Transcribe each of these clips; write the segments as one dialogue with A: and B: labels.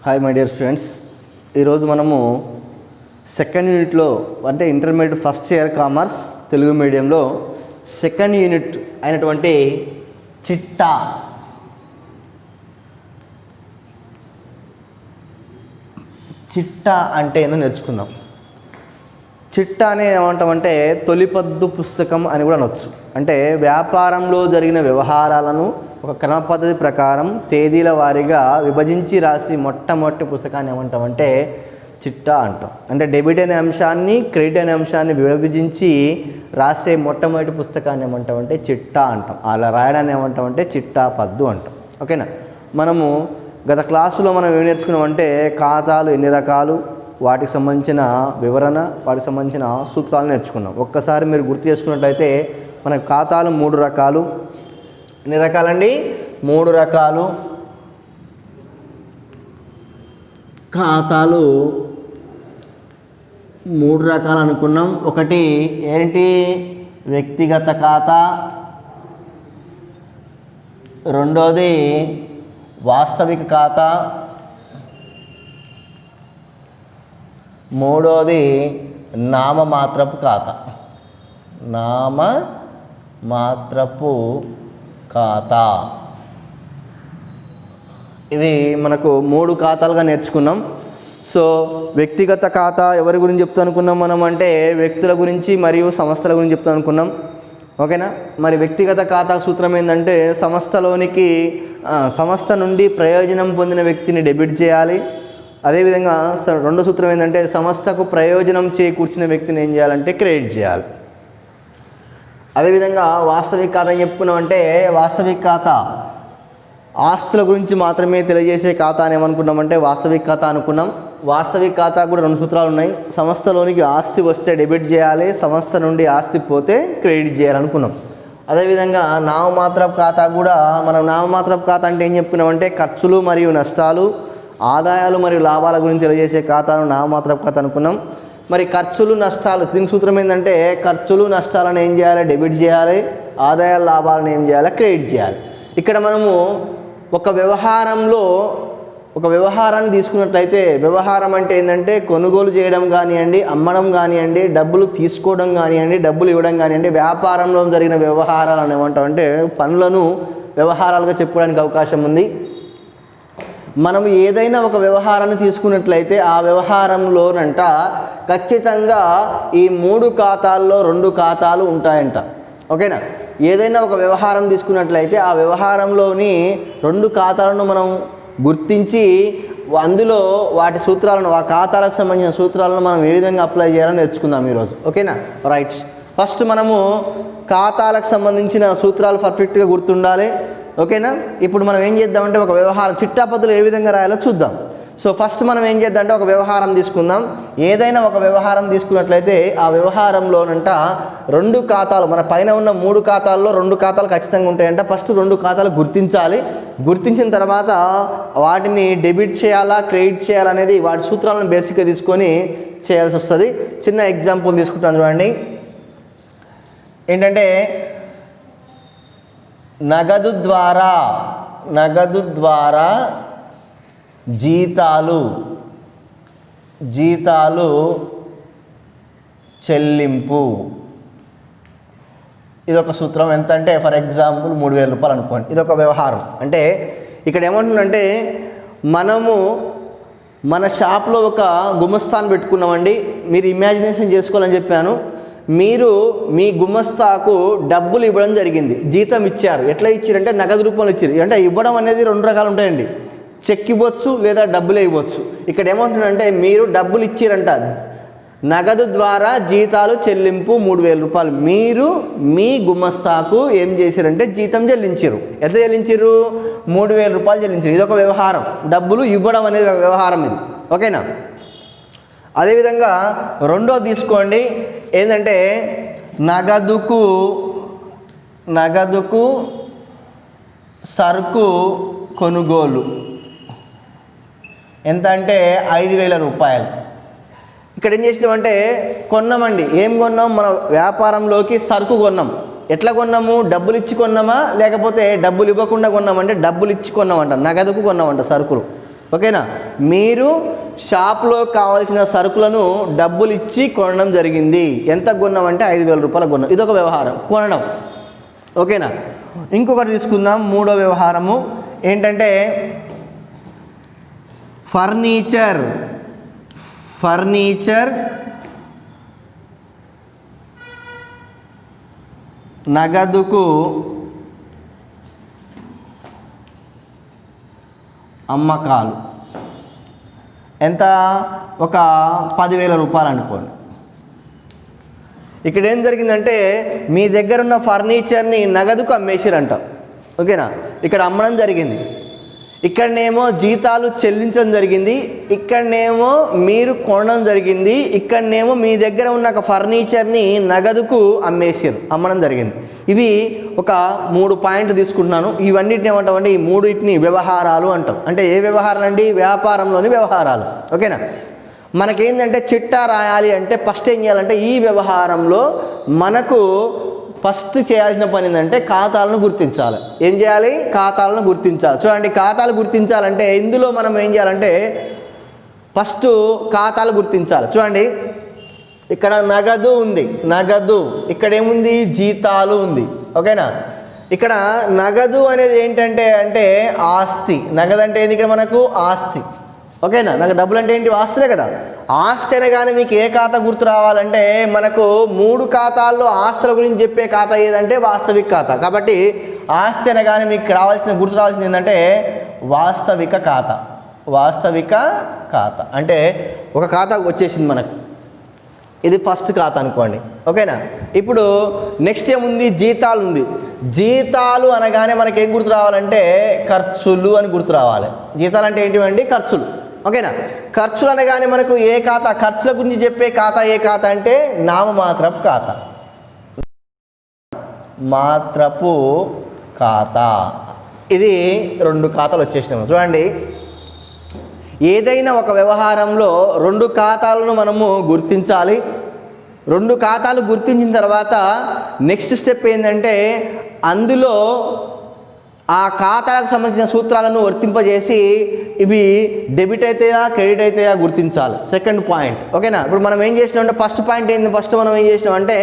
A: Hi my dear students, ఈరోజు మనము second యూనిట్లో అంటే intermediate first year commerce Telugu మీడియంలో సెకండ్ యూనిట్ అయినటువంటి చిట్టా అంటే ఏందో నేర్చుకుందాం. చిట్టా అని ఏమంటామంటే తొలిపద్దు పుస్తకం అని కూడా అనొచ్చు. అంటే వ్యాపారంలో జరిగిన వ్యవహారాలను ఒక క్రమ పద్ధతి ప్రకారం తేదీల వారీగా విభజించి రాసి మొట్టమొదటి పుస్తకాన్ని ఏమంటామంటే చిట్టా అంటాం. అంటే డెబిట్ అనే అంశాన్ని క్రెడిట్ అనే అంశాన్ని విభజించి రాసే మొట్టమొదటి పుస్తకాన్ని ఏమంటామంటే చిట్టా అంటాం. అలా రాయడాన్ని ఏమంటామంటే చిట్టా పద్దు అంటాం. ఓకేనా. మనము గత క్లాసులో మనం ఏం నేర్చుకున్నామంటే ఖాతాలు ఎన్ని రకాలు, వాటికి సంబంధించిన వివరణ, వాటికి సంబంధించిన సూత్రాలు నేర్చుకున్నాం. ఒక్కసారి మీరు గుర్తు చేసుకున్నట్లయితే మన ఖాతాలు 3 రకాలు. ఎన్ని రకాలండి? 3 రకాలు. ఖాతాలు 3 రకాలు అనుకున్నాం. ఒకటి ఏంటి? వ్యక్తిగత ఖాతా, రెండోది వాస్తవిక ఖాతా, మూడోది నామమాత్రపు ఖాతా. నామమాత్రపు ఖాతా. ఇవి మనకు 3 ఖాతాలుగా నేర్చుకున్నాం. సో వ్యక్తిగత ఖాతా ఎవరి గురించి చెప్తా అనుకున్నాం మనం అంటే వ్యక్తుల గురించి మరియు సంస్థల గురించి చెప్తా అనుకున్నాం. ఓకేనా. మరి వ్యక్తిగత ఖాతా సూత్రం ఏంటంటే సంస్థ నుండి ప్రయోజనం పొందిన వ్యక్తిని డెబిట్ చేయాలి. అదేవిధంగా రెండో సూత్రం ఏంటంటే సంస్థకు ప్రయోజనం చేకూర్చిన వ్యక్తిని ఏం చేయాలంటే క్రెడిట్ చేయాలి. అదేవిధంగా వాస్తవిక ఖాతా అని చెప్పుకున్నామంటే వాస్తవిక ఖాతా ఆస్తుల గురించి మాత్రమే తెలియజేసే ఖాతా అని ఏమనుకున్నామంటే వాస్తవిక ఖాతా అనుకున్నాం. వాస్తవిక ఖాతా కూడా 2 సూత్రాలు ఉన్నాయి. సంస్థలోనికి ఆస్తి వస్తే డెబిట్ చేయాలి, సంస్థ నుండి ఆస్తి పోతే క్రెడిట్ చేయాలనుకున్నాం. అదేవిధంగా నామమాత్రపు ఖాతా కూడా మనం నామమాత్రపు ఖాతా అంటే ఏం చెప్పుకున్నామంటే ఖర్చులు మరియు నష్టాలు, ఆదాయాలు మరియు లాభాల గురించి తెలియజేసే ఖాతాను నామమాత్రపు ఖాతా అనుకున్నాం. మరి ఖర్చులు నష్టాలు దీని సూత్రం ఏంటంటే ఖర్చులు నష్టాలను ఏం చేయాలి? డెబిట్ చేయాలి. ఆదాయాల లాభాలను ఏం చేయాలి? క్రెడిట్ చేయాలి. ఇక్కడ మనము ఒక వ్యవహారాన్ని తీసుకున్నట్లయితే వ్యవహారం అంటే ఏంటంటే కొనుగోలు చేయడం కానివ్వండి, అమ్మడం కానివ్వండి, డబ్బులు తీసుకోవడం కానివ్వండి, డబ్బులు ఇవ్వడం కానివ్వండి, వ్యాపారంలో జరిగిన వ్యవహారాలను ఏమంటామంటే పనులను వ్యవహారాలుగా చెప్పుకోవడానికి అవకాశం ఉంది. మనం ఏదైనా ఒక వ్యవహారాన్ని తీసుకున్నట్లయితే ఆ వ్యవహారంలోనంట ఖచ్చితంగా ఈ 3 ఖాతాల్లో 2 ఖాతాలు ఉంటాయంట. ఓకేనా. ఏదైనా ఒక వ్యవహారం తీసుకున్నట్లయితే ఆ వ్యవహారంలోని 2 ఖాతాలను మనం గుర్తించి అందులో వాటి సూత్రాలను, ఆ ఖాతాలకు సంబంధించిన సూత్రాలను మనం ఏ విధంగా అప్లై చేయాలని నేర్చుకుందాం ఈరోజు. ఓకేనా. రైట్. ఫస్ట్ మనము ఖాతాలకు సంబంధించిన సూత్రాలు పర్ఫెక్ట్గా గుర్తుండాలి. ఓకేనా. ఇప్పుడు మనం ఏం చేద్దామంటే ఒక వ్యవహారం చిట్టా పద్ధతిలో ఏ విధంగా రాయాలో చూద్దాం. సో ఫస్ట్ మనం ఏం చేద్దామంటే ఒక వ్యవహారం తీసుకుందాం. ఏదైనా ఒక వ్యవహారం తీసుకున్నట్లయితే ఆ వ్యవహారంలోనంట 2 ఖాతాలు, మన పైన ఉన్న 3 ఖాతాల్లో 2 ఖాతాలు ఖచ్చితంగా ఉంటాయంట. ఫస్ట్ 2 ఖాతాలు గుర్తించాలి. గుర్తించిన తర్వాత వాటిని డెబిట్ చేయాలా క్రెడిట్ చేయాలనేది వాటి సూత్రాలను బేసిక్గా తీసుకొని చేయాల్సి వస్తుంది. చిన్న ఎగ్జాంపుల్ తీసుకుంటాను చూడండి. ఏంటంటే నగదు ద్వారా జీతాలు చెల్లింపు. ఇదొక సూత్రం. ఎంత అంటే ఫర్ ఎగ్జాంపుల్ 3,000 రూపాయలు అనుకోండి. ఇదొక వ్యవహారం. అంటే ఇక్కడ ఏమంటుందంటే మనము మన షాప్లో ఒక గుమస్తాను పెట్టుకున్నామండి. మీరు ఇమాజినేషన్ చేసుకోవాలని చెప్పాను. మీరు మీ గుమస్తాకు డబ్బులు ఇవ్వడం జరిగింది, జీతం ఇచ్చారు. ఎట్లా ఇచ్చారంటే నగదు రూపంలో ఇచ్చారు. అంటే ఇవ్వడం అనేది 2 రకాలు ఉంటాయండి. చెక్ ఇవ్వచ్చు లేదా డబ్బులే ఇవ్వచ్చు. ఇక్కడ ఏమంటుందంటే మీరు డబ్బులు ఇచ్చారంట. నగదు ద్వారా జీతాలు చెల్లింపు 3,000 రూపాయలు మీరు మీ గుమస్తాకు ఏం చేశారంటే జీతం చెల్లించారు. ఎంత చెల్లించారు? 3,000 రూపాయలు చెల్లించారు. ఇది ఒక వ్యవహారం. డబ్బులు ఇవ్వడం అనేది ఒక వ్యవహారం ఇది. ఓకేనా. అదేవిధంగా రెండోది తీసుకోండి. ఏంటంటే నగదుకు సరుకు కొనుగోలు. ఎంత అంటే 5,000 రూపాయలు. ఇక్కడ ఏం చేసినామంటే కొన్నామండి. ఏం కొన్నాం? మన వ్యాపారంలోకి సరుకు కొన్నాం. ఎట్లా కొన్నాము? డబ్బులు ఇచ్చి కొన్నామా లేకపోతే డబ్బులు ఇవ్వకుండా కొన్నామంటే డబ్బులు ఇచ్చి కొన్నామంట, నగదుకు కొన్నామంట సరుకులు. ఓకేనా. మీరు షాప్లో కావాల్సిన సరుకులను డబ్బులు ఇచ్చి కొనడం జరిగింది. ఎంత కొన్నామంటే 5,000 రూపాయలు కొన్నాం. ఇదొక వ్యవహారం, కొనడం. ఓకేనా. ఇంకొకటి తీసుకుందాం. మూడో వ్యవహారము ఏంటంటే ఫర్నిచర్ నగదుకు అమ్మకాలు. ఎంత? ఒక 10,000 రూపాయలు అనుకోండి. ఇక్కడ ఏం జరిగిందంటే మీ దగ్గర ఉన్న ఫర్నిచర్ని నగదుకు అమ్మేసిరంట. ఓకేనా. ఇక్కడ అమ్మడం జరిగింది, ఇక్కడనేమో జీతాలు చెల్లించడం జరిగింది, ఇక్కడనేమో మీరు కొనడం జరిగింది, ఇక్కడనేమో మీ దగ్గర ఉన్న ఒక ఫర్నిచర్ని నగదుకు అమ్మడం జరిగింది. ఇవి ఒక 3 పాయింట్లు తీసుకుంటున్నాను. ఇవన్నిటిని ఏమంటామంటే ఈ 3 వ్యవహారాలు అంటాం. అంటే ఏ వ్యవహారాలు అండి? వ్యాపారంలోని వ్యవహారాలు. ఓకేనా. మనకేంటంటే చిట్టా రాయాలి అంటే ఫస్ట్ ఏం చేయాలంటే ఈ వ్యవహారంలో మనకు ఫస్ట్ చేయాల్సిన పని ఏంటంటే ఖాతాలను గుర్తించాలి. ఏం చేయాలి? ఖాతాలను గుర్తించాలి. చూడండి, ఖాతాలు గుర్తించాలంటే ఇందులో మనం ఏం చేయాలంటే ఫస్ట్ ఖాతాలు గుర్తించాలి. చూడండి, ఇక్కడ నగదు ఉంది, నగదు. ఇక్కడ ఏముంది? జీతాలు ఉంది. ఓకేనా. ఇక్కడ నగదు అనేది ఏంటంటే అంటే ఆస్తి. నగదు అంటే ఏంది? ఇక్కడ మనకు ఆస్తి. ఓకేనా. నాకు డబ్బులు అంటే ఏంటి? ఆస్తులే కదా. ఆస్తి అనగానే మీకు ఏ ఖాతా గుర్తు రావాలంటే మనకు 3 ఖాతాల్లో ఆస్తుల గురించి చెప్పే ఖాతా ఏదంటే వాస్తవిక ఖాతా. కాబట్టి ఆస్తి అనగానే మీకు గుర్తు రావాల్సింది ఏంటంటే వాస్తవిక ఖాతా. వాస్తవిక ఖాతా అంటే ఒక ఖాతా వచ్చేసింది మనకు. ఇది ఫస్ట్ ఖాతా అనుకోండి. ఓకేనా. ఇప్పుడు నెక్స్ట్ ఏముంది? జీతాలు ఉంది. జీతాలు అనగానే మనకి ఏం గుర్తు రావాలంటే ఖర్చులు అని గుర్తు రావాలి. జీతాలు అంటే ఏంటివండి? ఖర్చులు. ఓకేనా. ఖర్చులు అనగానే మనకు ఏ ఖాతా? ఖర్చుల గురించి చెప్పే ఖాతా ఏ ఖాతా అంటే నామమాత్రపు ఖాతా. మాత్రపు ఖాతా. ఇది 2 ఖాతాలు వచ్చేసినాము. చూడండి, ఏదైనా ఒక వ్యవహారంలో 2 ఖాతాలను మనము గుర్తించాలి. 2 ఖాతాలు గుర్తించిన తర్వాత నెక్స్ట్ స్టెప్ ఏంటంటే అందులో ఆ ఖాతాలకు సంబంధించిన సూత్రాలను వర్తింపజేసి ఇవి డెబిట్ అవుతాయా క్రెడిట్ అవుతాయా గుర్తించాలి. Second point. ఓకేనా. ఇప్పుడు మనం ఏం చేసినామంటే ఫస్ట్ పాయింట్ ఏంది? ఫస్ట్ మనం ఏం చేసినామంటే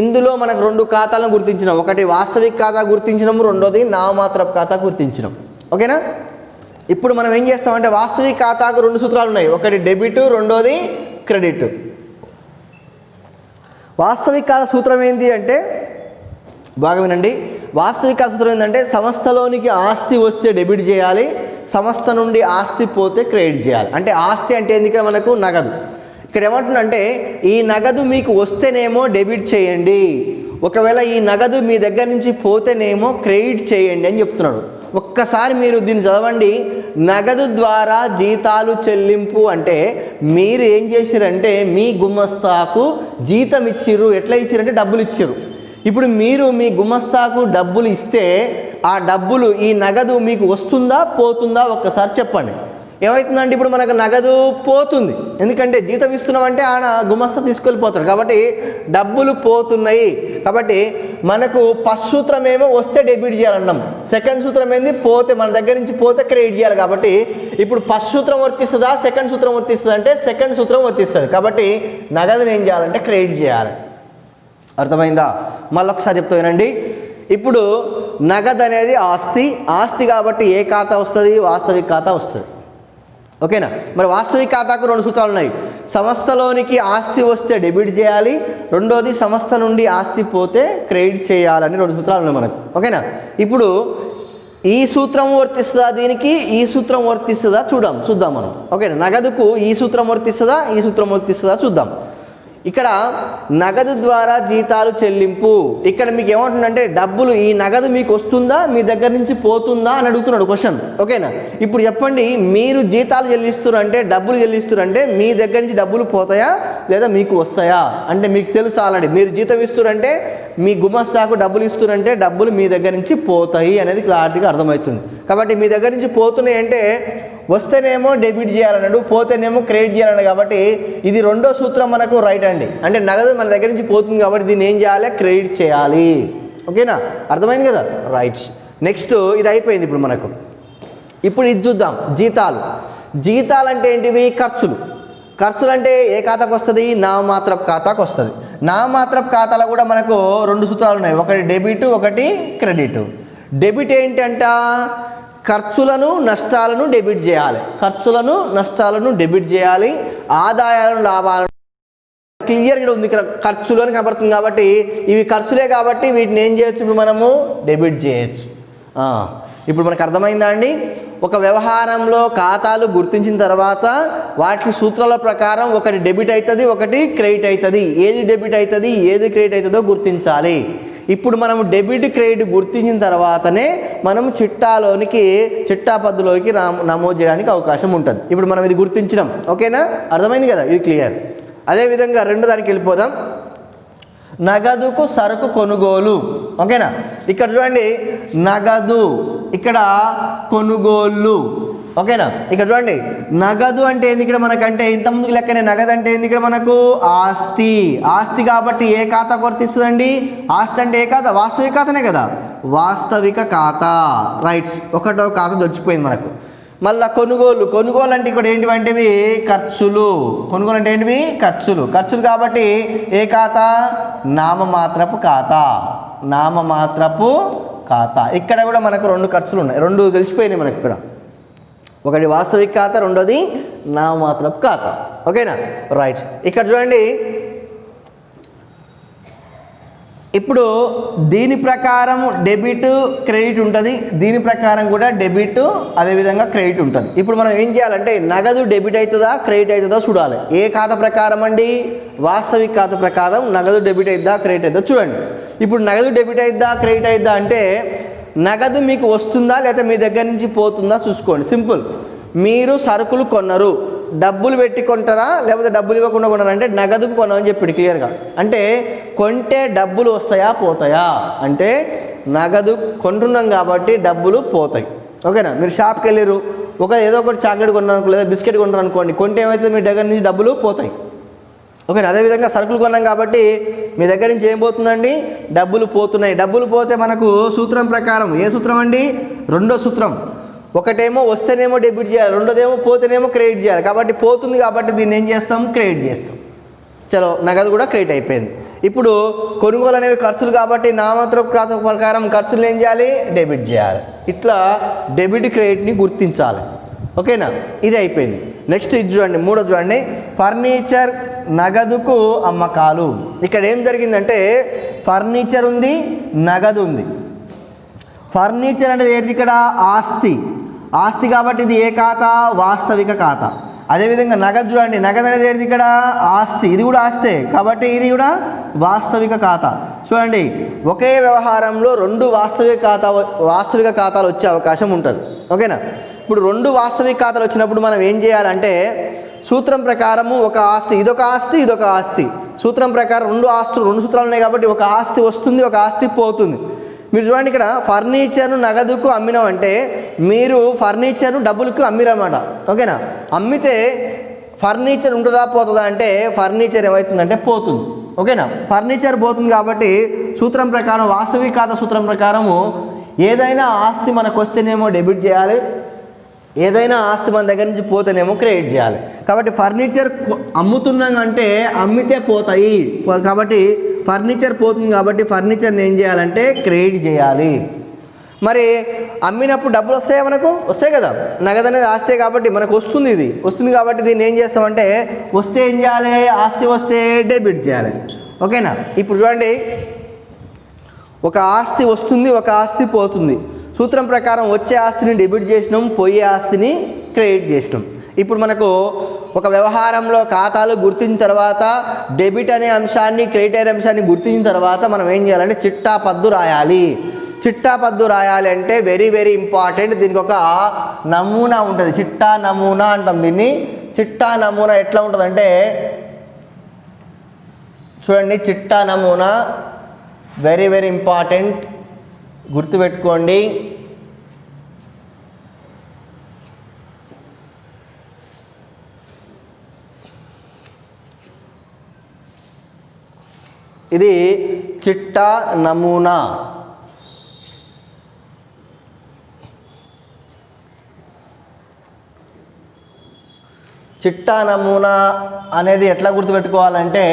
A: ఇందులో మనకు 2 ఖాతాలను గుర్తించినాం. ఒకటి వాస్తవిక ఖాతా గుర్తించినాము, రెండోది నామమాత్రపు ఖాతా గుర్తించినాం. ఓకేనా. ఇప్పుడు మనం ఏం చేస్తామంటే వాస్తవిక ఖాతాకు 2 సూత్రాలు ఉన్నాయి. ఒకటి డెబిట్, రెండోది క్రెడిట్. వాస్తవిక ఖాతా సూత్రం ఏంటి అంటే బాగా వినండి. వాస్తవిక సూత్రం ఏంటంటే సంస్థలోనికి ఆస్తి వస్తే డెబిట్ చేయాలి, సంస్థ నుండి ఆస్తి పోతే క్రెడిట్ చేయాలి. అంటే ఆస్తి అంటే ఏంది? ఇక్కడ మనకు నగదు. ఇక్కడ ఏమంటుందంటే ఈ నగదు మీకు వస్తేనేమో డెబిట్ చేయండి, ఒకవేళ ఈ నగదు మీ దగ్గర నుంచి పోతేనేమో క్రెడిట్ చేయండి అని చెప్తున్నాడు. ఒక్కసారి మీరు దీన్ని చదవండి. నగదు ద్వారా జీతాలు చెల్లింపు అంటే మీరు ఏం చేసిరంటే మీ గుమస్తాకు జీతం ఇచ్చిర్రు. ఎట్లా ఇచ్చిరంటే డబ్బులు ఇచ్చిర్రు. ఇప్పుడు మీరు మీ గుమస్తాకు డబ్బులు ఇస్తే ఆ డబ్బులు ఈ నగదు మీకు వస్తుందా పోతుందా ఒక్కసారి చెప్పండి. ఏమవుతుందంటే ఇప్పుడు మనకు నగదు పోతుంది. ఎందుకంటే జీతం ఇస్తున్నామంటే ఆయన గుమస్తా తీసుకెళ్ళిపోతాడు. కాబట్టి డబ్బులు పోతున్నాయి. కాబట్టి మనకు ఫస్ట్ సూత్రం ఏమో వస్తే డెబిట్ చేయాలన్నాం. సెకండ్ సూత్రం ఏంది? పోతే మన దగ్గర నుంచి పోతే క్రెడిట్ చేయాలి. కాబట్టి ఇప్పుడు ఫస్ట్ సూత్రం వర్తిస్తుందా సెకండ్ సూత్రం వర్తిస్తుంది అంటే సెకండ్ సూత్రం వర్తిస్తుంది. కాబట్టి నగదుని ఏం చేయాలంటే క్రెడిట్ చేయాలి. అర్థమైందా? మళ్ళీ ఒకసారి చెప్తా వినండి. ఇప్పుడు నగదు అనేది ఆస్తి. ఆస్తి కాబట్టి ఏ ఖాతా వస్తుంది? వాస్తవిక ఖాతా వస్తుంది. ఓకేనా. మరి వాస్తవిక ఖాతాకు 2 సూత్రాలు ఉన్నాయి. సంస్థలోనికి ఆస్తి వస్తే డెబిట్ చేయాలి, రెండోది సంస్థ నుండి ఆస్తి పోతే క్రెడిట్ చేయాలని 2 సూత్రాలు ఉన్నాయి మనకు. ఓకేనా. ఇప్పుడు ఈ సూత్రం వర్తిస్తుందా దీనికి, ఈ సూత్రం వర్తిస్తుందా చూద్దాం మనం. ఓకేనా. నగదుకు ఈ సూత్రం వర్తిస్తుందా, ఈ సూత్రం వర్తిస్తుందా చూద్దాం. ఇక్కడ నగదు ద్వారా జీతాలు చెల్లింపు. ఇక్కడ మీకు ఏమంటుందంటే డబ్బులు ఈ నగదు మీకు వస్తుందా మీ దగ్గర నుంచి పోతుందా అని అడుగుతున్నాడు క్వశ్చన్. ఓకేనా. ఇప్పుడు చెప్పండి, మీరు జీతాలు చెల్లిస్తారంటే డబ్బులు చెల్లిస్తారంటే మీ దగ్గర నుంచి డబ్బులు పోతాయా లేదా మీకు వస్తాయా అంటే మీకు తెలుసు ఆల్రెడీ. మీరు జీతం ఇస్తారంటే మీ గుమస్తాకు డబ్బులు ఇస్తారంటే డబ్బులు మీ దగ్గర నుంచి పోతాయి అనేది క్లారిటీగా అర్థమవుతుంది. కాబట్టి మీ దగ్గర నుంచి పోతున్నాయి అంటే వస్తేనేమో డెబిట్ చేయాలన్నాడు, పోతేనేమో క్రెడిట్ చేయాలన్నాడు. కాబట్టి ఇది 2వ సూత్రం మనకు రైట్ అండి. అంటే నగదు మన దగ్గర నుంచి పోతుంది కాబట్టి దీన్ని ఏం చేయాలి? క్రెడిట్ చేయాలి. ఓకేనా. అర్థమైంది కదా? రైట్. నెక్స్ట్ ఇది అయిపోయింది. ఇప్పుడు మనకు ఇప్పుడు ఇది చూద్దాం, జీతాలు. జీతాలు అంటే ఏంటివి? ఖర్చులు. ఖర్చులు అంటే ఏ ఖాతాకు వస్తుంది? నామమాత్రపు ఖాతాకు వస్తుంది. నామమాత్రపు ఖాతాలో కూడా మనకు రెండు సూత్రాలు ఉన్నాయి, ఒకటి డెబిట్, ఒకటి క్రెడిట్. డెబిట్ ఏంటంట? ఖర్చులను నష్టాలను డెబిట్ చేయాలి. ఖర్చులను నష్టాలను డెబిట్ చేయాలి. ఆదాయాలను లాభాలను క్లియర్గా ఉంది ఇక్కడ, ఖర్చులు అని కనబడుతుంది కాబట్టి ఇవి ఖర్చులే కాబట్టి వీటిని ఏం చేయొచ్చు? ఇప్పుడు మనము డెబిట్ చేయొచ్చు. ఇప్పుడు మనకు అర్థమైందా అండి? ఒక వ్యవహారంలో ఖాతాలు గుర్తించిన తర్వాత వాటి సూత్రాల ప్రకారం ఒకటి డెబిట్ అవుతుంది, ఒకటి క్రెడిట్ అవుతుంది. ఏది డెబిట్ అవుతుంది, ఏది క్రెడిట్ అవుతుందో గుర్తించాలి. ఇప్పుడు మనము డెబిట్ క్రెడిట్ గుర్తించిన తర్వాతనే మనం చిట్టా పద్ధతిలోకి నమోదు చేయడానికి అవకాశం ఉంటుంది. ఇప్పుడు మనం ఇది గుర్తించినాం, ఓకేనా? అర్థమైంది కదా? ఇది క్లియర్. అదేవిధంగా రెండో దానికి వెళ్ళిపోదాం, నగదుకు సరుకు కొనుగోలు. ఓకేనా? ఇక్కడ చూడండి, నగదు, ఇక్కడ కొనుగోళ్ళు. ఓకేనా? ఇక్కడ చూడండి, నగదు అంటే ఏంది ఇక్కడ మనకంటే ఇంతకుముందుకు లెక్కనే. నగదు అంటే ఏంది ఇక్కడ మనకు? ఆస్తి. ఆస్తి కాబట్టి ఏ ఖాతా వర్తిస్తుందండి? ఆస్తి అంటే ఏ ఖాతా? వాస్తవిక ఖాతానే కదా, వాస్తవిక ఖాతా. రైట్, ఒకటో ఖాతా దొరికిపోయింది మనకు. మళ్ళీ కొనుగోలు అంటే ఇక్కడ ఏంటివంటివి? ఖర్చులు. కొనుగోలు అంటే ఏంటివి? ఖర్చులు. ఖర్చులు కాబట్టి ఏ ఖాతా? నామమాత్రపు ఖాతా. నామమాత్రపు ఖాతా. ఇక్కడ కూడా మనకు రెండు ఖర్చులు ఉన్నాయి, రెండు తెలిసిపోయినాయి మనకి ఇక్కడ. ఒకటి వాస్తవిక ఖాతా, రెండోది నామమాత్రపు ఖాతా. ఓకేనా? రైట్. ఇక్కడ చూడండి, ఇప్పుడు దీని ప్రకారం డెబిట్ క్రెడిట్ ఉంటుంది, దీని ప్రకారం కూడా డెబిట్ అదేవిధంగా క్రెడిట్ ఉంటుంది. ఇప్పుడు మనం ఏం చేయాలంటే నగదు డెబిట్ అవుతుందా క్రెడిట్ అవుతుందా చూడాలి. ఏ ఖాతా ప్రకారం అండి? వాస్తవిక ఖాతా ప్రకారం నగదు డెబిట్ అవుతుందా క్రెడిట్ అవుతుందా చూడండి. ఇప్పుడు నగదు డెబిట్ అవుతుందా క్రెడిట్ అవుతుందా అంటే నగదు మీకు వస్తుందా లేదా మీ దగ్గర నుంచి పోతుందా చూసుకోండి. సింపుల్. మీరు సరుకులు కొన్నారు, డబ్బులు పెట్టి కొంటారా లేకపోతే డబ్బులు ఇవ్వకుండా కొన్నారా అంటే నగదుకు కొనమని చెప్పాడు క్లియర్గా. అంటే కొంటే డబ్బులు వస్తాయా పోతాయా అంటే నగదు కొంటున్నాం కాబట్టి డబ్బులు పోతాయి. ఓకేనా? మీరు షాప్కి వెళ్ళారు, ఏదో ఒకటి చాక్లెట్ కొన్నారు లేదా బిస్కెట్ కొన్నారు అనుకోండి, కొంటే ఏమవుతుంది? మీ దగ్గర నుంచి డబ్బులు పోతాయి. ఓకేనా? అదేవిధంగా సరుకులు కొన్నాం కాబట్టి మీ దగ్గర నుంచి ఏం పోతుందండి? డబ్బులు పోతున్నాయి. డబ్బులు పోతే మనకు సూత్రం ప్రకారం ఏ సూత్రం అండి? రెండో సూత్రం. ఒకటేమో వస్తేనేమో డెబిట్ చేయాలి, రెండోదేమో పోతేనేమో క్రెడిట్ చేయాలి. కాబట్టి పోతుంది కాబట్టి దీన్ని ఏం చేస్తాం? క్రెడిట్ చేస్తాం. చలో, నగదు కూడా క్రెడిట్ అయిపోయింది. ఇప్పుడు కొనుగోలు అనేవి ఖర్చులు కాబట్టి నామమాత్రపు ఖాతా ప్రకారం ఖర్చులు ఏం చేయాలి? డెబిట్ చేయాలి. ఇట్లా డెబిట్ క్రెడిట్ని గుర్తించాలి. ఓకేనా? ఇది అయిపోయింది. నెక్స్ట్ ఇది చూడండి, మూడో చూడండి, ఫర్నిచర్ నగదుకు అమ్మకాలు. ఇక్కడ ఏం జరిగిందంటే ఫర్నిచర్ ఉంది, నగదు ఉంది. ఫర్నిచర్ అనేది ఏంటి? ఇక్కడ ఆస్తి. ఆస్తి కాబట్టి ఇది ఏ ఖాతా? వాస్తవిక ఖాతా. అదేవిధంగా నగదు చూడండి, నగదు అనేది ఏంటి? ఇక్కడ ఆస్తి, ఇది కూడా ఆస్తే కాబట్టి ఇది కూడా వాస్తవిక ఖాతా. చూడండి, ఒకే వ్యవహారంలో రెండు వాస్తవిక ఖాతాలు వచ్చే అవకాశం ఉంటుంది. ఓకేనా? ఇప్పుడు రెండు వాస్తవిక ఖాతాలు వచ్చినప్పుడు మనం ఏం చేయాలంటే సూత్రం ప్రకారము ఒక ఆస్తి, ఇదొక ఆస్తి, ఇదొక ఆస్తి. సూత్రం ప్రకారం రెండు సూత్రాలు ఉన్నాయి కాబట్టి ఒక ఆస్తి వస్తుంది, ఒక ఆస్తి పోతుంది. మీరు చూడండి, ఇక్కడ ఫర్నిచర్ను నగదుకు అమ్మినామంటే మీరు ఫర్నిచర్ను డబ్బులకు అమ్మిరన్నమాట. ఓకేనా? అమ్మితే ఫర్నిచర్ ఉంటుందా పోతుందా అంటే ఫర్నిచర్ ఏమవుతుందంటే పోతుంది. ఓకేనా? ఫర్నిచర్ పోతుంది కాబట్టి సూత్రం ప్రకారం వాస్తవిక ఖాతా సూత్రం ప్రకారము ఏదైనా ఆస్తి మనకు వస్తేనేమో డెబిట్ చేయాలి, ఏదైనా ఆస్తి మన దగ్గర నుంచి పోతేనేమో క్రెడిట్ చేయాలి. కాబట్టి ఫర్నిచర్ అమ్ముతున్నాం అంటే అమ్మితే పోతాయి కాబట్టి ఫర్నిచర్ పోతుంది కాబట్టి ఫర్నిచర్ని ఏం చేయాలంటే క్రెడిట్ చేయాలి. మరి అమ్మినప్పుడు డబ్బులు వస్తాయా? మనకు వస్తాయి కదా. నగదు అనేది ఆస్తే కాబట్టి మనకు వస్తుంది, ఇది వస్తుంది కాబట్టి దీన్ని ఏం చేస్తామంటే వస్తే ఏం చేయాలి? ఆస్తి వస్తే డెబిట్ చేయాలి. ఓకేనా? ఇప్పుడు చూడండి, ఒక ఆస్తి వస్తుంది, ఒక ఆస్తి పోతుంది. సూత్రం ప్రకారం వచ్చే ఆస్తిని డెబిట్ చేసినాం, పోయే ఆస్తిని క్రెడిట్ చేసినాం. ఇప్పుడు మనకు ఒక వ్యవహారంలో ఖాతాలు గుర్తించిన తర్వాత డెబిట్ అనే అంశాన్ని క్రెడిట్ అనే అంశాన్ని గుర్తించిన తర్వాత మనం ఏం చేయాలంటే చిట్టా పద్దు రాయాలి. చిట్టా పద్దు రాయాలి అంటే వెరీ వెరీ ఇంపార్టెంట్. దీనికి ఒక నమూనా ఉంటుంది, చిట్టా నమూనా అంటాం దీన్ని. చిట్టా నమూనా ఎట్లా ఉంటుందంటే చూడండి, చిట్టా నమూనా వెరీ వెరీ ఇంపార్టెంట్, గుర్తుపెట్టుకోండి. ఇది చిట్టా నమూనా. చిట్టా నమూనా అనేది ఎట్లా గుర్తుపెట్టుకోవాలంటే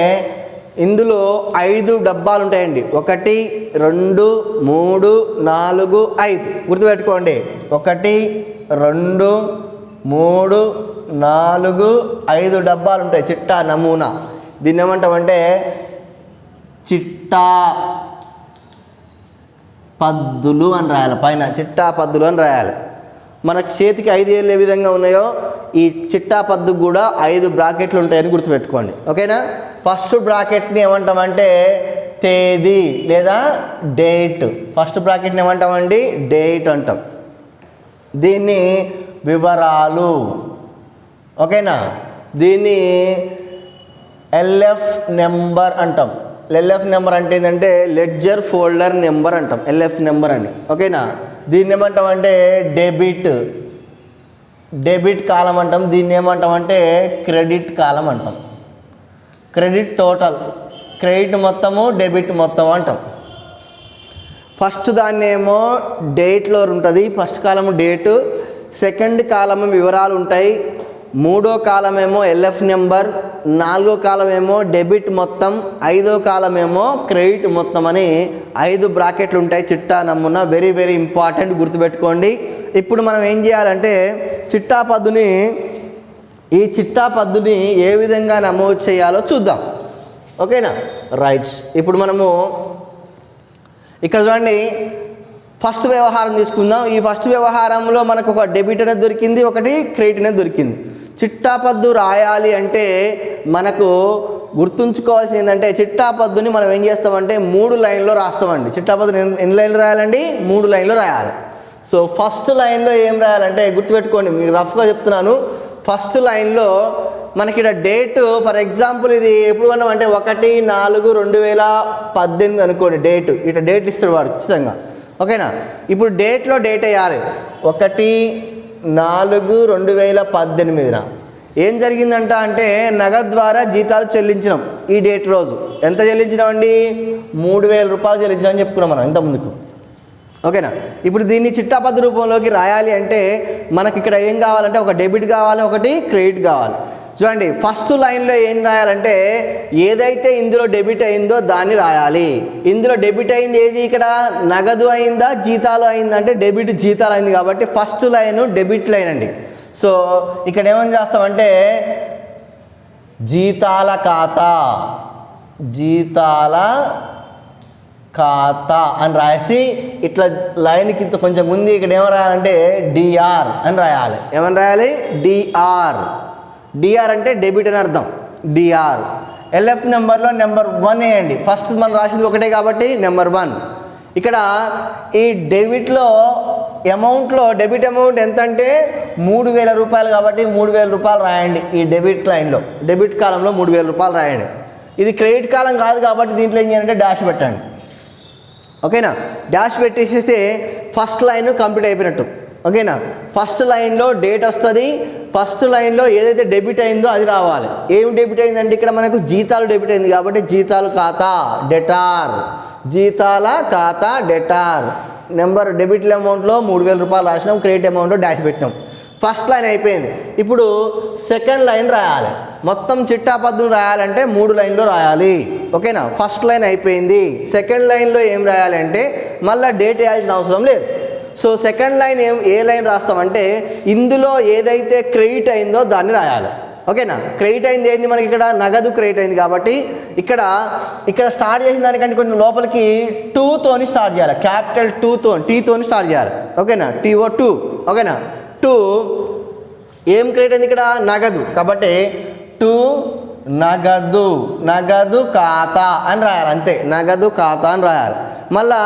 A: ఇందులో 5 డబ్బాలు ఉంటాయండి. 1 2 3 4 5 గుర్తుపెట్టుకోండి. 1 2 3 4 5 డబ్బాలు ఉంటాయి చిట్టా నమూనా. దీన్ని ఏమంటామంటే చిట్టా పద్దులు అని రాయాలి. పైన చిట్టా పద్దులు అని రాయాలి. మనకు చేతికి 5 ఏళ్ళు ఏ విధంగా ఉన్నాయో ఈ చిట్టా పద్దుకు కూడా 5 బ్రాకెట్లు ఉంటాయని గుర్తుపెట్టుకోండి. ఓకేనా. ఫస్ట్ బ్రాకెట్ని ఏమంటామంటే తేదీ లేదా డేట్. ఫస్ట్ బ్రాకెట్ని ఏమంటామండి డేట్ అంటాం. దీన్ని వివరాలు. ఓకేనా. దీన్ని ఎల్ఎఫ్ నెంబర్ అంటాం. ఎల్ఎఫ్ నెంబర్ అంటే ఏంటంటే లెడ్జర్ ఫోల్డర్ నెంబర్ అంటాం. ఎల్ఎఫ్ నెంబర్ అని. ఓకేనా. దీన్ని ఏమంటామంటే డెబిట్ కాలం అంటాం. దీన్ని ఏమంటామంటే క్రెడిట్ కాలం అంటాం. క్రెడిట్ టోటల్, క్రెడిట్ మొత్తము డెబిట్ మొత్తం అంటాం. ఫస్ట్ దాన్ని ఏమో డేట్లో ఉంటుంది. ఫస్ట్ కాలము డేటు, సెకండ్ కాలము వివరాలు ఉంటాయి, మూడో కాలం ఏమో ఎల్ఎఫ్ నెంబర్, నాలుగో కాలం ఏమో డెబిట్ మొత్తం, ఐదో కాలం ఏమో క్రెడిట్ మొత్తం అని 5 బ్రాకెట్లు ఉంటాయి చిట్టా నమూనా. వెరీ వెరీ ఇంపార్టెంట్, గుర్తుపెట్టుకోండి. ఇప్పుడు మనం ఏం చేయాలంటే ఈ చిట్టా పద్దుని ఏ విధంగా నమోదు చేయాలో చూద్దాం. ఓకేనా. రైట్స్. ఇప్పుడు మనము ఇక్కడ చూడండి ఫస్ట్ వ్యవహారం తీసుకుందాం. ఈ ఫస్ట్ వ్యవహారంలో మనకు ఒక డెబిట్ అనేది దొరికింది, ఒకటి క్రెడిట్ అనేది దొరికింది. చిట్టా పద్దు రాయాలి అంటే మనకు గుర్తుంచుకోవాల్సింది ఏంటంటే చిట్టా పద్దుని మనం ఏం చేస్తామంటే 3 లైన్లో రాస్తామండి. చిట్టా పద్దుని ఎన్ని లైన్లు రాయాలండి? 3 లైన్లో రాయాలి. సో ఫస్ట్ లైన్లో ఏం రాయాలంటే గుర్తుపెట్టుకోండి, మీకు రఫ్గా చెప్తున్నాను. ఫస్ట్ లైన్లో మనకి ఇక్కడ డేటు, ఫర్ ఎగ్జాంపుల్ ఇది ఎప్పుడు కొన్నామంటే 1/4/2018 అనుకోండి డేటు. ఇట్లా డేట్ ఇస్తాడు వాడు ఖచ్చితంగా. ఓకేనా. ఇప్పుడు డేట్లో డేట్ వేయాలి 1/4/2018. ఏం జరిగిందంట అంటే నగదు ద్వారా జీతాలు చెల్లించినాం ఈ డేట్ రోజు. ఎంత చెల్లించినామండి? 3,000 రూపాయలు చెల్లించామని చెప్పుకున్నాం మనం ఇంత ముందుకు. ఓకేనా. ఇప్పుడు దీన్ని చిట్టా పద్దు రూపంలోకి రాయాలి అంటే మనకి ఇక్కడ ఏం కావాలంటే ఒక డెబిట్ కావాలి, ఒకటి క్రెడిట్ కావాలి. చూడండి ఫస్ట్ లైన్లో ఏం రాయాలంటే ఏదైతే ఇందులో డెబిట్ అయిందో దాన్ని రాయాలి. ఇందులో డెబిట్ అయింది ఏది? ఇక్కడ నగదు అయిందా జీతాలు అయిందంటే డెబిట్ జీతాలు అయింది కాబట్టి ఫస్ట్ లైన్ డెబిట్ లైన్ అండి. సో ఇక్కడ ఏమని చేస్తామంటే జీతాల ఖాతా అని రాసి ఇట్లా లైన్కి ఇంత కొంచెం ముందు ఇక్కడ ఏమని రాయాలంటే డిఆర్ అని రాయాలి. ఏమని రాయాలి? డిఆర్. డిఆర్ అంటే డెబిట్ అని అర్థం. డిఆర్. ఎల్ఎఫ్ నెంబర్లో నెంబర్ 1 వేయండి. ఫస్ట్ మనం రాసింది ఒకటే కాబట్టి నెంబర్ 1. ఇక్కడ ఈ డెబిట్లో అమౌంట్లో డెబిట్ అమౌంట్ ఎంత అంటే 3,000 రూపాయలు కాబట్టి 3,000 రూపాయలు రాయండి. ఈ డెబిట్ లైన్లో డెబిట్ కాలంలో 3,000 రూపాయలు రాయండి. ఇది క్రెడిట్ కాలం కాదు కాబట్టి దీంట్లో ఏం చేయాలంటే డాష్ పెట్టండి. ఓకేనా. డాష్ పెట్టేసేస్తే ఫస్ట్ లైన్ కంప్లీట్ అయిపోయినట్టు. ఓకేనా. ఫస్ట్ లైన్లో డేట్ వస్తుంది. ఫస్ట్ లైన్లో ఏదైతే డెబిట్ అయిందో అది రావాలి. ఏం డెబిట్ అయిందంటే ఇక్కడ మనకు జీతాలు డెబిట్ అయింది కాబట్టి జీతాలు ఖాతా డెటార్. జీతాల ఖాతా డెటార్. నెంబర్ డెబిట్ అమౌంట్లో 3,000 రూపాయలు రాసినాం, క్రెడిట్ అమౌంట్లో డాష్ పెట్టినాం. ఫస్ట్ లైన్ అయిపోయింది. ఇప్పుడు సెకండ్ లైన్ రాయాలి. మొత్తం చిట్టా పద్దును రాయాలంటే 3 లైన్లో రాయాలి. ఓకేనా. ఫస్ట్ లైన్ అయిపోయింది. సెకండ్ లైన్లో ఏం రాయాలి అంటే మళ్ళీ డేట్ వేయాల్సిన అవసరం లేదు. సో సెకండ్ లైన్ ఏ లైన్ రాస్తామంటే ఇందులో ఏదైతే క్రెడిట్ అయిందో దాన్ని రాయాలి. ఓకేనా. క్రెడిట్ అయింది ఏంది మనకి ఇక్కడ నగదు క్రెడిట్ అయింది కాబట్టి ఇక్కడ స్టార్ట్ చేసిన దానికంటే కొంచెం లోపలికి 2తోని స్టార్ట్ చేయాలి. క్యాపిటల్ 2తో టీతోని స్టార్ట్ చేయాలి. ఓకేనా. TO2. ఓకేనా. 2 ఏం క్రెడిట్ అయింది ఇక్కడ? నగదు కాబట్టి 2 నగదు ఖాతా అని రాయాలి. అంతే, నగదు ఖాతా అని రాయాలి. మళ్ళా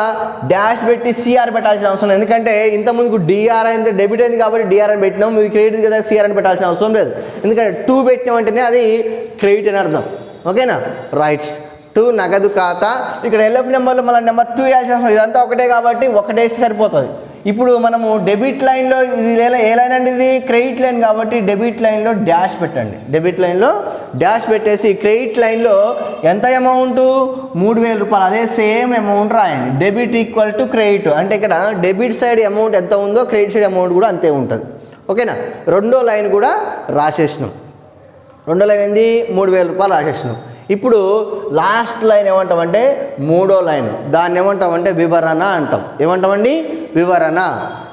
A: డాష్ పెట్టి సిఆర్ పెట్టాల్సిన అవసరం లేదు. ఎందుకంటే ఇంతకుముందుకు డిఆర్ అయింది డెబిట్ అయింది కాబట్టి డిఆర్ అని పెట్టినాం. ఇది క్రెడిట్ కదా, సిఆర్ అని పెట్టాల్సిన అవసరం లేదు. ఎందుకంటే 2 పెట్టినామంటేనే అది క్రెడిట్ అని అర్థం. ఓకేనా. రైట్స్. 2 నగదు ఖాతా. ఇక్కడ ఎల్ఎఫ్ నెంబర్లో మళ్ళీ నెంబర్ 2 వేయాల్సిన అవసరం. ఇదంతా ఒకటే కాబట్టి ఒకటేసి సరిపోతుంది. ఇప్పుడు మనము డెబిట్ లైన్లో ఇది ఏ లైన్ అండి? ఇది క్రెడిట్ లైన్ కాబట్టి డెబిట్ లైన్లో డాష్ పెట్టండి. డెబిట్ లైన్లో డాష్ పెట్టేసి క్రెడిట్ లైన్లో ఎంత అమౌంట్? 3,000 రూపాయలు. అదే సేమ్ అమౌంట్ రాయండి. డెబిట్ ఈక్వల్ టు క్రెడిట్ అంటే ఇక్కడ డెబిట్ సైడ్ అమౌంట్ ఎంత ఉందో క్రెడిట్ సైడ్ అమౌంట్ కూడా అంతే ఉంటుంది. ఓకేనా. రెండో లైన్ కూడా రాసేసినాం. రెండో లైన్ ఏంది 3000 రూపాయలు రాసేసినాం. ఇప్పుడు లాస్ట్ లైన్ ఏమంటామంటే మూడో లైన్, దాన్ని ఏమంటామంటే వివరణ అంటాం. ఏమంటామండి? వివరణ.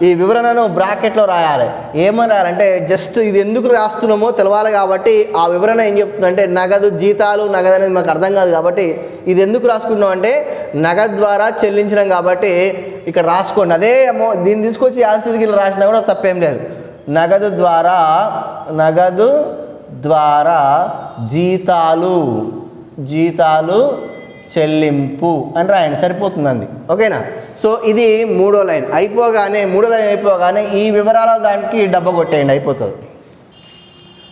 A: ఈ వివరణను బ్రాకెట్లో రాయాలి. ఏమని రాయాలంటే జస్ట్ ఇది ఎందుకు రాస్తున్నామో తెలవాలి కాబట్టి ఆ వివరణ ఏం చెప్తుందంటే నగదు, జీతాలు, నగదు అనేది మాకు అర్థం కాదు కాబట్టి ఇది ఎందుకు రాసుకున్నాం అంటే నగదు ద్వారా చెల్లించడం కాబట్టి ఇక్కడ రాసుకోండి. అదే దీన్ని తీసుకొచ్చి యాసిడ్కి రాసినా కూడా తప్పేం లేదు. నగదు ద్వారా జీతాలు చెల్లింపు అని రాయండి, సరిపోతుందండి. ఓకేనా? సో ఇది మూడో లైన్ అయిపోగానే ఈ వివరాల దానికి డబ్బా కొట్టేయండి, అయిపోతుంది.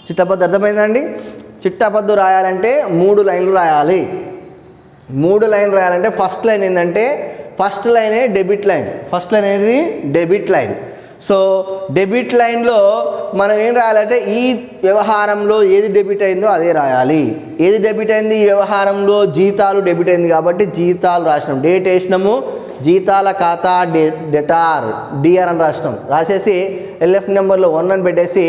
A: చిట్టపద్దు అర్థమైందండి? చిట్టపద్దు రాయాలంటే 3 లైన్లు రాయాలి. 3 లైన్లు రాయాలంటే ఫస్ట్ లైన్ ఏంటంటే ఫస్ట్ లైనే డెబిట్ లైన్. ఫస్ట్ లైన్ అనేది డెబిట్ లైన్. సో డెబిట్ లైన్లో మనం ఏం రాయాలంటే ఈ వ్యవహారంలో ఏది డెబిట్ అయిందో అదే రాయాలి. ఏది డెబిట్ అయింది? ఈ వ్యవహారంలో జీతాలు డెబిట్ అయింది కాబట్టి జీతాలు రాసినాం, డేట్ వేసినాము. జీతాల ఖాతా డెటార్ డిఆర్ అని రాసేసి ఎల్ఎఫ్ నెంబర్లో 1 అని పెట్టేసి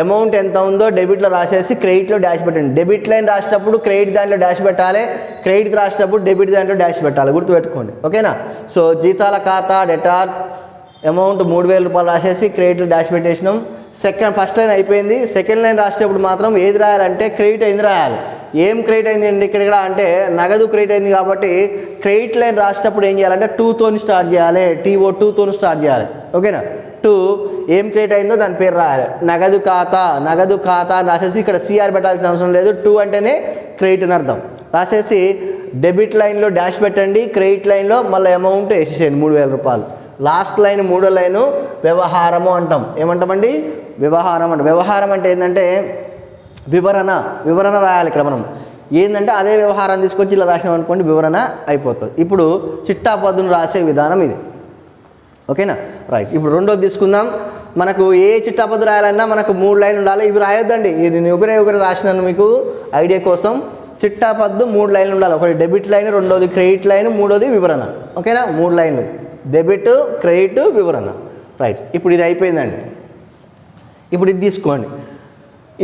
A: అమౌంట్ ఎంత ఉందో డెబిట్లో రాసేసి క్రెడిట్లో డాష్ పెట్టండి. డెబిట్ లైన్ రాసేటప్పుడు క్రెడిట్ దాంట్లో డాష్ పెట్టాలి, క్రెడిట్ రాసేటప్పుడు డెబిట్ దాంట్లో డాష్ పెట్టాలి, గుర్తుపెట్టుకోండి. ఓకేనా? సో జీతాల ఖాతా డెటార్ అమౌంట్ 3000 రూపాయలు రాసేసి క్రెడిట్లో డాష్ పెట్టేసినాం. ఫస్ట్ లైన్ అయిపోయింది. సెకండ్ లైన్ రాసేటప్పుడు మాత్రం ఏది రాయాలంటే క్రెడిట్ అయింది రాయాలి. ఏం క్రెడిట్ అయింది అండి ఇక్కడ అంటే నగదు క్రెడిట్ అయింది కాబట్టి క్రెడిట్ లైన్ రాసేటప్పుడు ఏం చేయాలంటే 2తో స్టార్ట్ చేయాలి, TO2తో స్టార్ట్ చేయాలి. ఓకేనా? 2 ఏం క్రెడిట్ అయిందో దాని పేరు రాయాలి. నగదు ఖాతా అని రాసేసి ఇక్కడ సిఆర్ పెట్టాల్సిన అవసరం లేదు, 2 అంటేనే క్రెడిట్ అని అర్థం. రాసేసి డెబిట్ లైన్లో డాష్ పెట్టండి, క్రెడిట్ లైన్లో మళ్ళీ అమౌంట్ వేసేసేయండి 3000 రూపాయలు. లాస్ట్ లైన్ మూడో లైను వ్యవహారము అంటాం. ఏమంటామండి? వ్యవహారం అంటాం. వ్యవహారం అంటే ఏంటంటే వివరణ రాయాలి. ఇక్కడ మనం ఏంటంటే అదే వ్యవహారం తీసుకొచ్చి ఇలా రాసినాం అనుకోండి, వివరణ అయిపోతుంది. ఇప్పుడు చిట్టాపద్దును రాసే విధానం ఇది. ఓకేనా? రైట్. ఇప్పుడు రెండోది తీసుకుందాం. మనకు ఏ చిట్టాపద్దు రాయాలన్నా మనకు 3 లైన్లు ఉండాలి. ఇవి రాయొద్దండి, ఇది నేను ఒకరే రాసినాను మీకు ఐడియా కోసం. చిట్టాపద్దు 3 లైన్లు ఉండాలి. ఒకటి డెబిట్ లైన్, రెండోది క్రెడిట్ లైన్, మూడోది వివరణ. ఓకేనా? 3 లైన్లు, డెబిట్, క్రెడిట్, వివరణ. రైట్. ఇప్పుడు ఇది అయిపోయిందండి. ఇప్పుడు ఇది తీసుకోండి.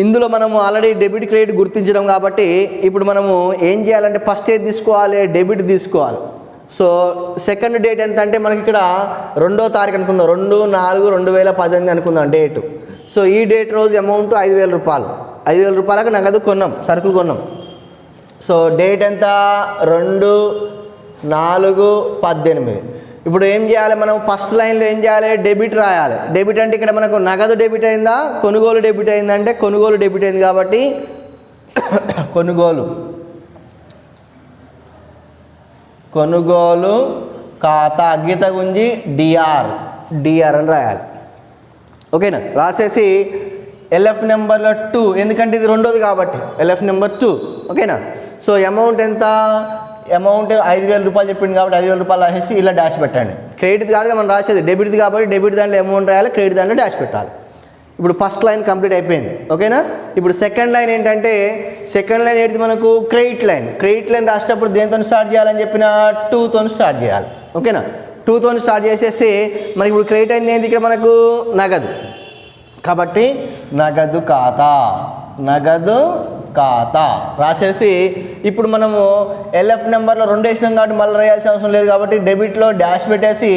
A: ఇందులో మనము ఆల్రెడీ డెబిట్ క్రెడిట్ గుర్తించడం కాబట్టి ఇప్పుడు మనము ఏం చేయాలంటే ఫస్ట్ ఏది తీసుకోవాలి? డెబిట్ తీసుకోవాలి. సో సెకండ్ డేట్ ఎంత అంటే మనకి ఇక్కడ 2వ తారీఖు అనుకుందాం, 2/4/2018 అనుకుందాం డేటు. సో ఈ డేట్ రోజు అమౌంట్ 5000 రూపాయలు. 5000 రూపాయలకు నగదు కొన్నాం, సరుకులు కొన్నాం. సో డేట్ ఎంత? 2/4/18. ఇప్పుడు ఏం చేయాలి మనం? ఫస్ట్ లైన్లో ఏం చేయాలి? డెబిట్ రాయాలి. డెబిట్ అంటే ఇక్కడ మనకు నగదు డెబిట్ అయిందా, కొనుగోలు డెబిట్ అయిందంటే కొనుగోలు డెబిట్ అయింది కాబట్టి కొనుగోలు ఖాతా గీత గుంజి డిఆర్ అని రాయాలి. ఓకేనా? రాసేసి ఎల్ఎఫ్ నెంబర్లో 2, ఎందుకంటే ఇది రెండోది కాబట్టి ఎల్ఎఫ్ నెంబర్ 2. ఓకేనా? సో అమౌంట్ ఎంత? అమౌంట్ 5000 రూపాయలు చెప్పింది కాబట్టి 5000 రూపాయలు రాసేసి ఇలా డాష్ పెట్టండి. క్రెడిట్ కాదుగా మనం రాసేది, డెబిట్ది కాబట్టి డెబిట్ దాంట్లో అమౌంట్ రాయాలి, క్రెడిట్ దాంట్లో డాష్ పెట్టాలి. ఇప్పుడు ఫస్ట్ లైన్ కంప్లీట్ అయిపోయింది. ఓకేనా? ఇప్పుడు సెకండ్ లైన్ ఏంటంటే సెకండ్ లైన్ ఏంటి మనకు? Credit line. క్రెడిట్ లైన్ రాసేటప్పుడు దేనితో స్టార్ట్ చేయాలని చెప్పిన 2తో స్టార్ట్ చేయాలి. ఓకేనా? 2తో స్టార్ట్ చేసేసి మనకి ఇప్పుడు క్రెడిట్ అయింది ఏంటి ఇక్కడ మనకు? నగదు కాబట్టి నగదు ఖాతా రాసేసి ఇప్పుడు మనము ఎల్ఎఫ్ నెంబర్లో 2 వేసినాం కాబట్టి మళ్ళీ రాయాల్సిన అవసరం లేదు కాబట్టి డెబిట్లో డాష్ పెట్టేసి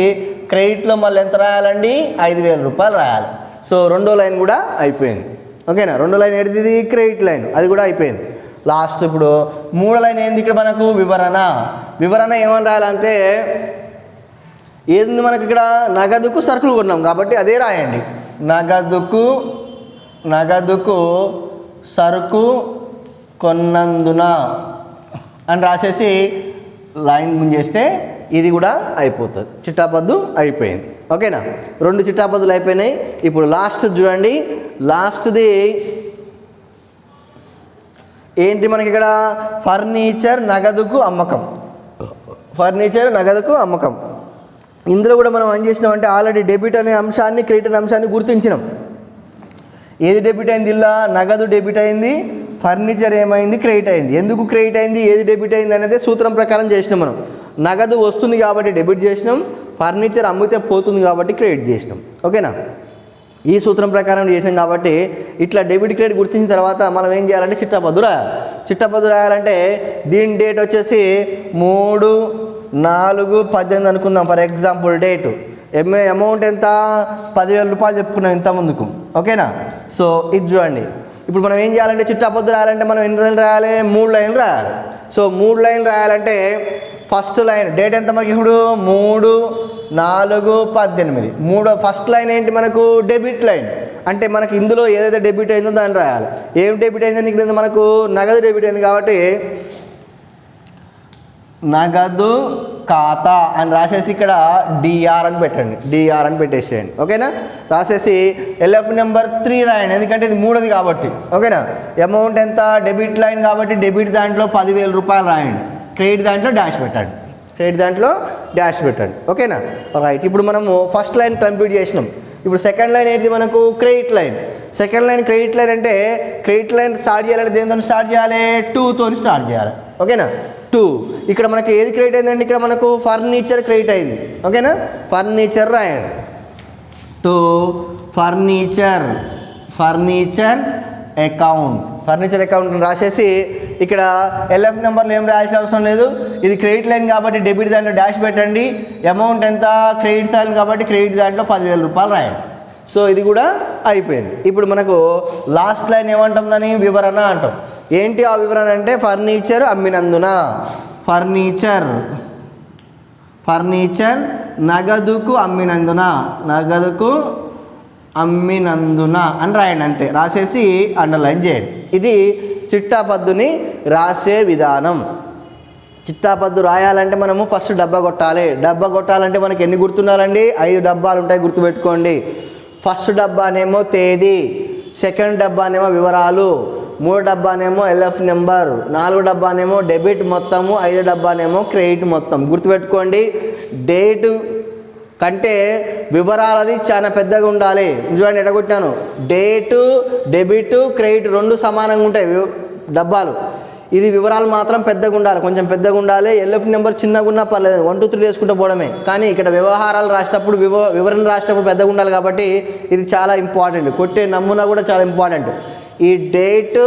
A: క్రెడిట్లో మళ్ళీ ఎంత రాయాలండి? 5000 రూపాయలు రాయాలి. సో రెండో లైన్ కూడా అయిపోయింది. ఓకేనా? రెండో లైన్ ఏంటిది? క్రెడిట్ లైన్, అది కూడా అయిపోయింది. లాస్ట్ ఇప్పుడు మూడో లైన్ ఏంది ఇక్కడ మనకు? వివరణ ఏమని రాయాలంటే ఏంది మనకి ఇక్కడ? నగదుకు సరుకులు కొన్నాం కాబట్టి అదే రాయండి. నగదుకు సరుకు కొన్నందున అని రాసేసి లైన్ ముంజేస్తే ఇది కూడా అయిపోతుంది. చిట్టాపద్దు అయిపోయింది. ఓకేనా? 2 చిట్టాపద్దులు అయిపోయినాయి. ఇప్పుడు లాస్ట్ చూడండి. లాస్ట్ది ఏంటి మనకి ఇక్కడ? ఫర్నిచర్ నగదుకు అమ్మకం. ఇందులో కూడా మనం ఏం చేసినామంటే ఆల్రెడీ డెబిట్ అనే అంశాన్ని, క్రెడిట్ అనే అంశాన్ని గుర్తించినాం. ఏది డెబిట్ అయింది? ఇలా నగదు డెబిట్ అయింది, ఫర్నిచర్ ఏమైంది? క్రెడిట్ అయింది. ఎందుకు క్రెడిట్ అయింది, ఏది డెబిట్ అయింది అనేది సూత్రం ప్రకారం చేసినాం మనం. నగదు వస్తుంది కాబట్టి డెబిట్ చేసినాం, ఫర్నిచర్ అమ్మితే పోతుంది కాబట్టి క్రెడిట్ చేసినాం. ఓకేనా? ఈ సూత్రం ప్రకారం చేసినాం కాబట్టి ఇట్లా డెబిట్ క్రెడిట్ గుర్తించిన తర్వాత మనం ఏం చేయాలంటే చిట్టాపద్దు రాయాలి. చిట్టాపద్దు రాయాలంటే దీని డేట్ వచ్చేసి 3/4/18 అనుకుందాం. ఫర్ ఎగ్జాంపుల్ డేటు అమౌంట్ ఎంత 10,000 రూపాయలు చెప్పుకున్నాం ఇంత ముందుకు. ఓకేనా? సో ఇది చూడండి. ఇప్పుడు మనం ఏం చేయాలంటే చిట్టాపద్దు రాయాలంటే మనం ఎన్ని లైన్లు రాయాలి? 3 లైన్లు రాయాలి. సో 3 లైన్లు రాయాలంటే ఫస్ట్ లైన్ డేట్ ఎంత మనకి ఇప్పుడు 3/4/18. ఫస్ట్ లైన్ ఏంటి మనకు? Debit line. అంటే మనకి ఇందులో ఏదైతే డెబిట్ అయిందో దాన్ని రాయాలి. ఏం డెబిట్ అయిందని ఇక్కడ మనకు నగదు డెబిట్ అయింది కాబట్టి నగదు ఖాతా అని రాసేసి ఇక్కడ డిఆర్ అని పెట్టండి. డిఆర్ అని పెట్టేసేయండి. ఓకేనా? రాసేసి ఎల్ఎఫ్ నెంబర్ 3 రాయండి, ఎందుకంటే ఇది 3ది కాబట్టి. ఓకేనా? అమౌంట్ ఎంత? డెబిట్ లైన్ కాబట్టి డెబిట్ దాంట్లో 10,000 రూపాయలు రాయండి. క్రెడిట్ దాంట్లో డాష్ పెట్టండి. క్రెడిట్ దాంట్లో డాష్ పెట్టండి. ఓకేనా? రైట్. ఇప్పుడు మనము ఫస్ట్ లైన్ కంప్లీట్ చేసినాం. ఇప్పుడు సెకండ్ లైన్ ఏంటి మనకు? Credit line. Second line credit line అంటే క్రెడిట్ లైన్ స్టార్ట్ చేయాలంటే దేనితో స్టార్ట్ చేయాలి? 2తో స్టార్ట్ చేయాలి. ఓకేనా? 2. ఇక్కడ మనకి ఏది క్రెడిట్ అయిందండి? ఇక్కడ మనకు ఫర్నిచర్ క్రెడిట్ అయింది. ఓకేనా? ఫర్నిచర్ రాయండి. 2 ఫర్నిచర్ అకౌంట్. ఫర్నిచర్ అకౌంట్ రాసేసి ఇక్కడ ఎల్ఎఫ్ నెంబర్లు ఏం రాయాల్సిన అవసరం లేదు. ఇది క్రెడిట్ లైన్ కాబట్టి డెబిట్ దాంట్లో డాష్ పెట్టండి. అమౌంట్ ఎంత? క్రెడిట్ లైన్ కాబట్టి క్రెడిట్ దాంట్లో 10,000 రూపాయలు రాయండి. సో ఇది కూడా అయిపోయింది. ఇప్పుడు మనకు లాస్ట్ లైన్ ఏమంటాం? దాన్ని వివరణ అంటాం. ఏంటి ఆ వివరణ అంటే ఫర్నిచర్ అమ్మినందున, ఫర్నిచర్ నగదుకు అమ్మినందున అని రాయండి. అంతే. రాసేసి అండర్లైన్ చేయండి. ఇది చిట్టాపద్దుని రాసే విధానం. చిట్టాపద్దు రాయాలంటే మనము ఫస్ట్ డబ్బా కొట్టాలి. డబ్బా కొట్టాలంటే మనకి ఎన్ని గుర్తుండాలండి? 5 డబ్బాలు ఉంటాయి, గుర్తుపెట్టుకోండి. ఫస్ట్ డబ్బానేమో తేదీ, సెకండ్ డబ్బానేమో వివరాలు, 3 డబ్బానేమో ఎల్ఎఫ్ నెంబర్, 4 డబ్బానేమో డెబిట్ మొత్తము, 5 డబ్బానేమో క్రెడిట్ మొత్తం. గుర్తుపెట్టుకోండి. డేటు కంటే వివరాలది చాలా పెద్దగా ఉండాలి. చూడండి ఎడగొట్టాను. డేటు, డెబిట్, క్రెడిట్ 2 సమానంగా ఉంటాయి డబ్బాలు. ఇది వివరాలు మాత్రం పెద్దగా ఉండాలి, కొంచెం పెద్దగా ఉండాలి. ఎల్ఎఫ్ నెంబర్ చిన్నగా ఉన్నా పర్లేదు, 1 2 3 వేసుకుంటూ పోవడమే. కానీ ఇక్కడ వ్యవహారాలు రాసేటప్పుడు వివరణ రాసేటప్పుడు పెద్దగా ఉండాలి కాబట్టి ఇది చాలా ఇంపార్టెంట్. కొట్టే నమూనా కూడా చాలా ఇంపార్టెంట్. ఈ డేటు,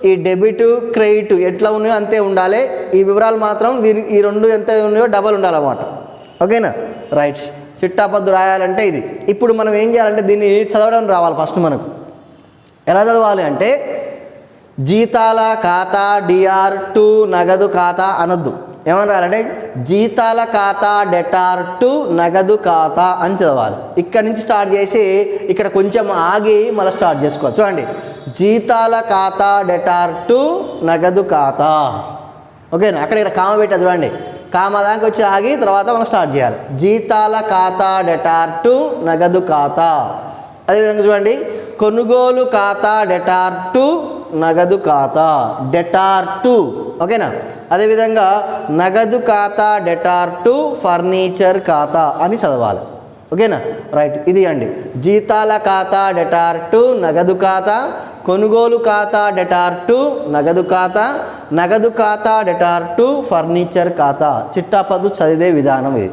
A: ఈ డెబిట్, క్రెడిట్ ఎట్లా ఉన్నాయో అంతే ఉండాలి. ఈ వివరాలు మాత్రం ఈ 2 ఎంత ఉన్నాయో డబల్ ఉండాలన్నమాట. ఓకేనా? రైట్. చిట్టాపద్దు రాయాలంటే ఇది. ఇప్పుడు మనం ఏం చేయాలంటే దీన్ని చదవడం రావాలి. ఫస్ట్ మనకు ఎలా చదవాలి అంటే జీతాల ఖాతా DR2 నగదు ఖాతా అనొద్దు. ఏమని రాయాలంటే జీతాల ఖాతా డెటార్2 నగదు ఖాతా అని చదవాలి. ఇక్కడ నుంచి స్టార్ట్ చేసి ఇక్కడ కొంచెం ఆగి మళ్ళీ స్టార్ట్ చేసుకోవాలి. చూడండి, జీతాల ఖాతా డెటార్2 నగదు ఖాతా. ఓకేనా? అక్కడ ఇక్కడ కామ పెట్టా చూడండి. కామ దాకా వచ్చి ఆగి తర్వాత మనం స్టార్ట్ చేయాలి. జీతాల ఖాతా డెటార్2 నగదు ఖాతా. అదేవిధంగా చూడండి, కొనుగోలు ఖాతా డెటార్2 నగదు ఖాతా. డెటార్2. ఓకేనా? అదేవిధంగా నగదు ఖాతా డెటార్2 ఫర్నిచర్ ఖాతా అని చదవాలి. ఓకేనా? రైట్. ఇది అండి జీతాల ఖాతా డెటార్2 నగదు ఖాతా, కొనుగోలు ఖాతా డెటార్2 నగదు ఖాతా, నగదు ఖాతా డెటార్2 ఫర్నిచర్ ఖాతా. చిట్టాపద్దు చదివే విధానం ఇది.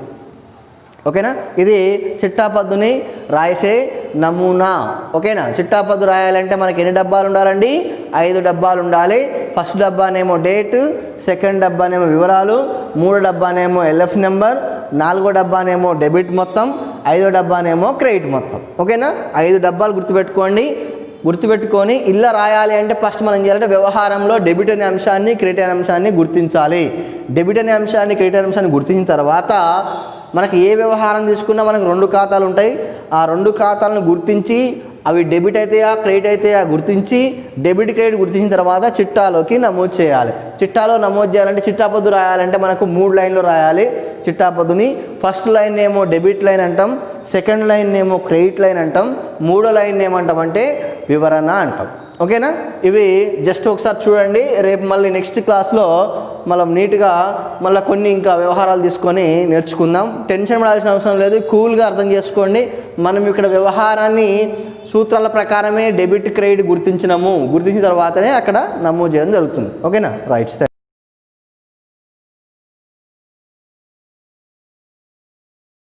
A: ఓకేనా? ఇది చిట్టాపద్దుని రాసే నమూనా. ఓకేనా? చిట్టాపద్దు రాయాలంటే మనకి ఎన్ని డబ్బాలు ఉండాలండి? 5 డబ్బాలు ఉండాలి. ఫస్ట్ డబ్బానేమో డేట్, సెకండ్ డబ్బానేమో వివరాలు, 3 డబ్బానేమో ఎల్ఎఫ్ నెంబర్, 4 డబ్బానేమో డెబిట్ మొత్తం, 5 డబ్బానేమో క్రెడిట్ మొత్తం. ఓకేనా? 5 డబ్బాలు గుర్తుపెట్టుకొని ఇలా రాయాలి అంటే ఫస్ట్ మనం చేయాలంటే వ్యవహారంలో డెబిట్ అనే అంశాన్ని, క్రెడిట్ అనే అంశాన్ని గుర్తించాలి. డెబిట్ అనే అంశాన్ని, క్రెడిట్ అనే అంశాన్ని గుర్తించిన తర్వాత మనకి ఏ వ్యవహారం తీసుకున్నా మనకు 2 ఖాతాలు ఉంటాయి. ఆ 2 ఖాతాలను గుర్తించి అవి డెబిట్ అయితేయా క్రెడిట్ అయితేయా గుర్తించి డెబిట్ క్రెడిట్ గుర్తించిన తర్వాత చిట్టాలోకి నమోదు చేయాలి. చిట్టాలో నమోదు చేయాలంటే చిట్టాపద్దు రాయాలంటే మనకు 3 లైన్లు రాయాలి చిట్టాపద్దుని. ఫస్ట్ లైన్ ఏమో డెబిట్ లైన్ అంటాం, సెకండ్ లైన్ ఏమో క్రెడిట్ లైన్ అంటాం, 3వ లైన్ ఏమంటామంటే వివరణ అంటాం. ఓకేనా? ఇవి జస్ట్ ఒకసారి చూడండి. రేపు మళ్ళీ నెక్స్ట్ క్లాస్లో మనం నీట్గా మళ్ళీ కొన్ని ఇంకా వ్యవహారాలు తీసుకొని నేర్చుకుందాం. టెన్షన్ పడాల్సిన అవసరం లేదు, కూల్గా అర్థం చేసుకోండి. మనం ఇక్కడ వ్యవహారాన్ని సూత్రాల ప్రకారమే డెబిట్ క్రెడిట్ గుర్తించిన తర్వాతనే అక్కడ నమోదు చేయడం జరుగుతుంది. ఓకేనా? రైట్.